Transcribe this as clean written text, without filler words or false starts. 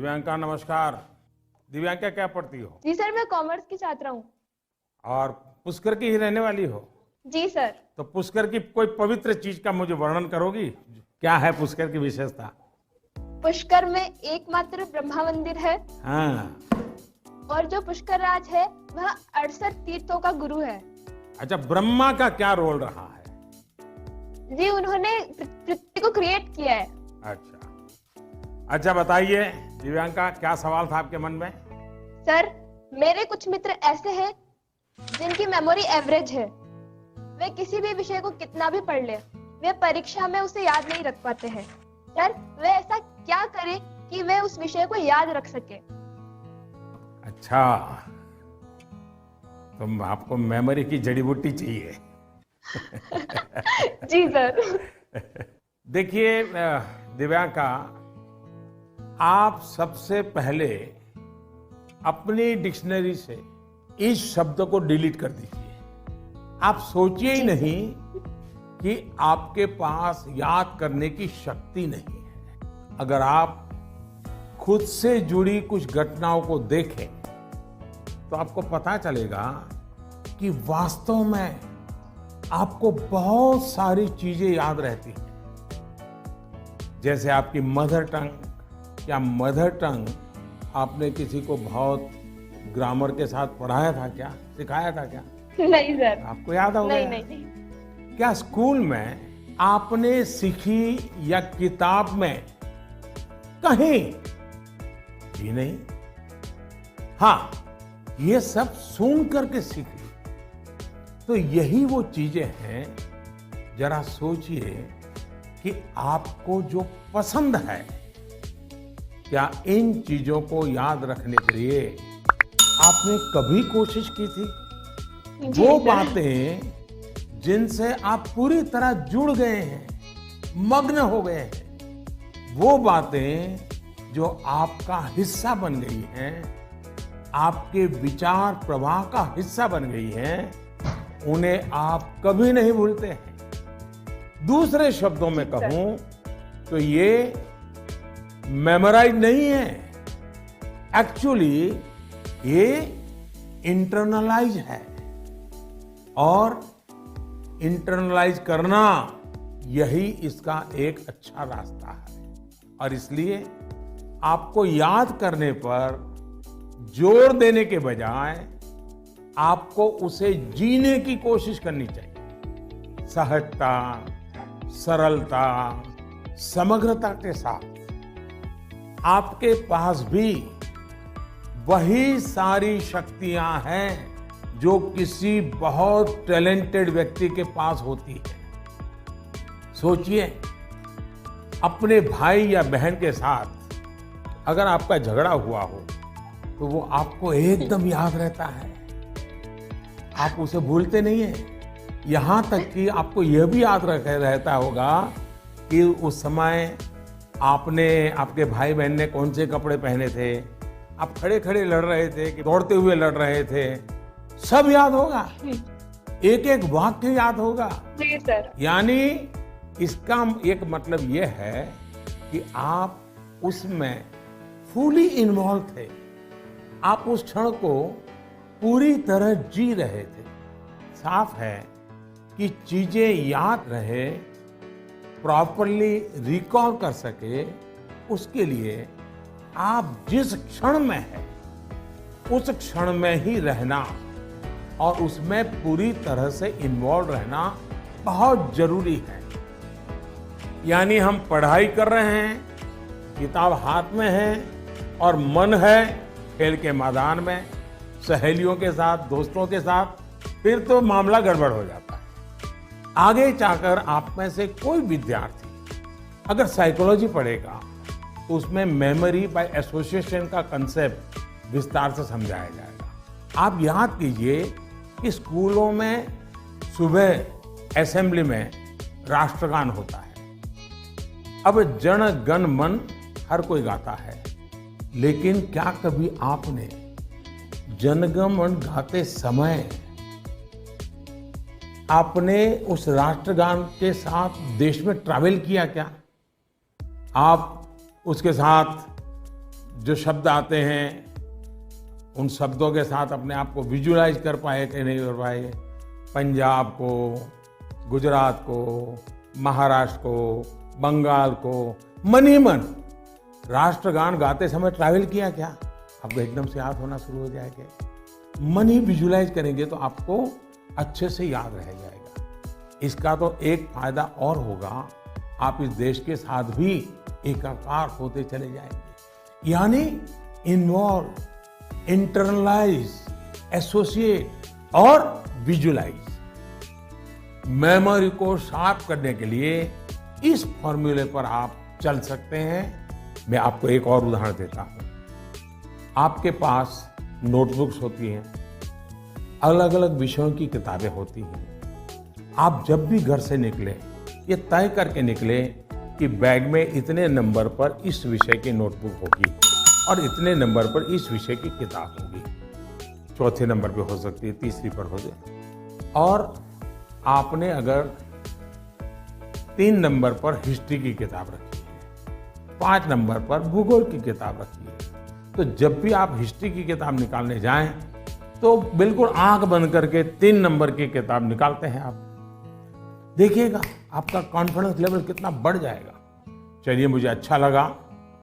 दिव्यांका नमस्कार। दिव्यांका क्या पढ़ती हो? जी सर, मैं कॉमर्स की छात्रा हूँ। और पुष्कर की ही रहने वाली हो? जी सर। तो पुष्कर की कोई पवित्र चीज का मुझे वर्णन करोगी? क्या है पुष्कर की विशेषता? पुष्कर में एकमात्र ब्रह्मा मंदिर है हाँ। और जो पुष्कर राज है वह 68 तीर्थों का गुरु है। अच्छा, ब्रह्मा का क्या रोल रहा है? जी, उन्होंने पृथ्वी को क्रिएट किया है। अच्छा बताइए दिव्यांका, क्या सवाल था आपके मन में? सर, मेरे कुछ मित्र ऐसे हैं जिनकी मेमोरी एवरेज है। वे किसी भी विषय को कितना भी पढ़ ले, वे परीक्षा में उसे याद नहीं रख पाते हैं। सर, वे ऐसा क्या करें कि वे उस विषय को याद रख सके? अच्छा, तो आपको मेमोरी की जड़ी बूटी चाहिए। जी सर। देखिए दिव्यांका, आप सबसे पहले अपनी डिक्शनरी से इस शब्द को डिलीट कर दीजिए। आप सोचिए ही नहीं कि आपके पास याद करने की शक्ति नहीं है। अगर आप खुद से जुड़ी कुछ घटनाओं को देखें तो आपको पता चलेगा कि वास्तव में आपको बहुत सारी चीजें याद रहती हैं। जैसे आपकी मदर टंग, क्या मदर टंग आपने किसी को बहुत ग्रामर के साथ पढ़ाया था क्या, सिखाया था क्या? नहीं सर। आपको याद होगा? नहीं नहीं नहीं। क्या स्कूल में आपने सीखी या किताब में कहीं भी नहीं? हाँ, ये सब सुन करके सीखी। तो यही वो चीजें हैं, जरा सोचिए कि आपको जो पसंद है, क्या इन चीजों को याद रखने के लिए आपने कभी कोशिश की थी? वो बातें जिनसे आप पूरी तरह जुड़ गए हैं, मग्न हो गए हैं, वो बातें जो आपका हिस्सा बन गई हैं, आपके विचार प्रवाह का हिस्सा बन गई हैं, उन्हें आप कभी नहीं भूलते हैं। दूसरे शब्दों में कहूं तो ये मेमोराइज नहीं है, एक्चुअली ये इंटरनलाइज है। और इंटरनलाइज करना यही इसका एक अच्छा रास्ता है। और इसलिए आपको याद करने पर जोर देने के बजाय आपको उसे जीने की कोशिश करनी चाहिए। सहजता, सरलता, समग्रता के साथ। आपके पास भी वही सारी शक्तियां हैं जो किसी बहुत टैलेंटेड व्यक्ति के पास होती है। सोचिए, अपने भाई या बहन के साथ अगर आपका झगड़ा हुआ हो तो वो आपको एकदम याद रहता है, आप उसे भूलते नहीं है। यहां तक कि आपको यह भी याद रहता होगा कि उस समय आपके भाई बहन ने कौन से कपड़े पहने थे, आप खड़े खड़े लड़ रहे थे कि दौड़ते हुए लड़ रहे थे, सब याद होगा। एक एक वाक्य याद होगा। जी सर। यानी इसका एक मतलब यह है कि आप उसमें फुली इन्वॉल्व थे, आप उस क्षण को पूरी तरह जी रहे थे। साफ है कि चीजें याद रहे, प्रॉपरली रिकॉल कर सके, उसके लिए आप जिस क्षण में हैं उस क्षण में ही रहना और उसमें पूरी तरह से इन्वॉल्व रहना बहुत जरूरी है। यानी हम पढ़ाई कर रहे हैं, किताब हाथ में है और मन है खेल के मैदान में, सहेलियों के साथ, दोस्तों के साथ, फिर तो मामला गड़बड़ हो जाता है। आगे जाकर आप में से कोई विद्यार्थी अगर साइकोलॉजी पढ़ेगा तो उसमें मेमोरी बाय एसोसिएशन का कंसेप्ट विस्तार से समझाया जाएगा। आप याद कीजिए कि स्कूलों में सुबह असेंबली में राष्ट्रगान होता है। अब जन गण मन हर कोई गाता है, लेकिन क्या कभी आपने जनगण मन गाते समय आपने उस राष्ट्रगान के साथ देश में ट्रैवल किया क्या? आप उसके साथ जो शब्द आते हैं उन शब्दों के साथ अपने आप को विजुलाइज कर पाए कि नहीं कर पाए। पंजाब को, गुजरात को, महाराष्ट्र को, बंगाल को मन ही मन राष्ट्रगान गाते समय ट्रैवल किया क्या? आपको एकदम से याद होना शुरू हो जाएगा। मन ही विजुलाइज करेंगे तो आपको अच्छे से याद रह जाएगा। इसका तो एक फायदा और होगा, आप इस देश के साथ भी एकाकार होते चले जाएंगे। यानी इन्वॉल्व, इंटरनलाइज, एसोसिएट और विजुलाइज। मेमोरी को शार्प करने के लिए इस फॉर्मूले पर आप चल सकते हैं। मैं आपको एक और उदाहरण देता हूं। आपके पास नोटबुक्स होती हैं, अलग अलग विषयों की किताबें होती हैं। आप जब भी घर से निकले, ये तय करके निकले कि बैग में इतने नंबर पर इस विषय की नोटबुक होगी और इतने नंबर पर इस विषय की किताब होगी। चौथे नंबर पे हो सकती है, तीसरी पर हो सकती। और आपने अगर 3 नंबर पर हिस्ट्री की किताब रखी है, 5 नंबर पर भूगोल की किताब रखी है, तो जब भी आप हिस्ट्री की किताब निकालने जाएं तो बिल्कुल आंख बंद करके 3 नंबर की किताब निकालते हैं आप। देखिएगा आपका कॉन्फिडेंस लेवल कितना बढ़ जाएगा। चलिए, मुझे अच्छा लगा